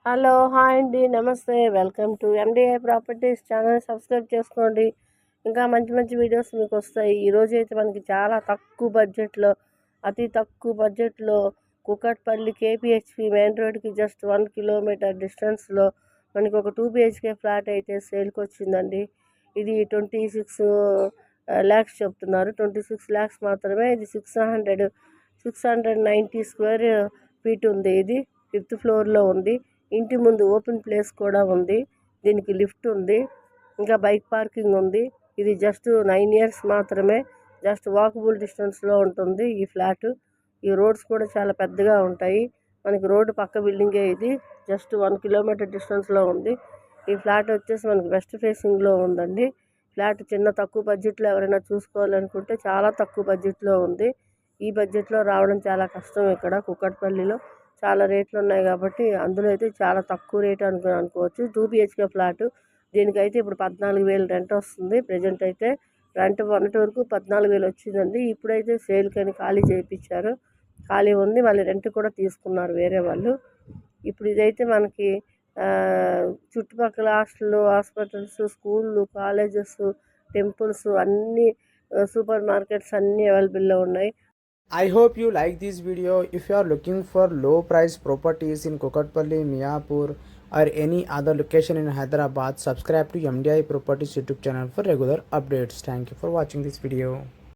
Hello, hi అండి, నమస్తే. Welcome to MDI properties channel. Subscribe చేసుకోండి. ఇంకా మంచి మంచి వీడియోస్ మీకు వస్తాయి. ఈరోజు అయితే మనకి చాలా తక్కువ బడ్జెట్లో, అతి తక్కువ బడ్జెట్లో కూకట్పల్లి కేపీహెచ్పి మెయిన్ రోడ్కి జస్ట్ 1 కిలోమీటర్ డిస్టెన్స్లో మనకి ఒక 2 బిహెచ్కే ఫ్లాట్ అయితే సేల్కి వచ్చిందండి. ఇది 26 ల్యాక్స్ చెప్తున్నారు. 26 ల్యాక్స్ మాత్రమే. ఇది 690 స్క్వేర్ ఫీట్ ఉంది. ఇది 5th ఫ్లోర్లో ఉంది. ఇంటి ముందు ఓపెన్ ప్లేస్ కూడా ఉంది. దీనికి లిఫ్ట్ ఉంది, ఇంకా బైక్ పార్కింగ్ ఉంది. ఇది జస్ట్ 9 ఇయర్స్ మాత్రమే. జస్ట్ వాకబుల్ డిస్టెన్స్లో ఉంటుంది ఈ ఫ్లాట్. ఈ రోడ్స్ కూడా చాలా పెద్దగా ఉంటాయి. మనకి రోడ్డు పక్క బిల్డింగే. ఇది జస్ట్ 1 కిలోమీటర్ డిస్టెన్స్లో ఉంది. ఈ ఫ్లాట్ వచ్చేసి మనకి వెస్ట్ ఫేసింగ్లో ఉందండి. ఫ్లాట్ చిన్న తక్కువ బడ్జెట్లో ఎవరైనా చూసుకోవాలనుకుంటే చాలా తక్కువ బడ్జెట్లో ఉంది. ఈ బడ్జెట్లో రావడం చాలా కష్టం. ఇక్కడ కూకట్పల్లిలో చాలా రేట్లు ఉన్నాయి కాబట్టి అందులో అయితే చాలా తక్కువ రేట్ అనుకోవచ్చు. 2 బిహెచ్కే ఫ్లాట్. దీనికైతే ఇప్పుడు 14,000 రెంట్ వస్తుంది. ప్రజెంట్ అయితే రెంట్ మొన్నటి వరకు 14,000 వచ్చిందండి. ఇప్పుడైతే సేల్కని ఖాళీ చేయించారు. ఖాళీ ఉంది, మళ్ళీ రెంట్ కూడా తీసుకున్నారు వేరే వాళ్ళు. ఇప్పుడు ఇదైతే మనకి చుట్టుపక్కల హాస్పిటల్స్, స్కూళ్ళు, కాలేజెస్, టెంపుల్స్ అన్నీ, సూపర్ మార్కెట్స్ అన్నీ అవైలబుల్లో ఉన్నాయి. I hope you like this video. If you are looking for low price properties in Kokatpalli, Miapur or any other location in Hyderabad, subscribe to MDI Properties YouTube channel for regular updates. Thank you for watching this video.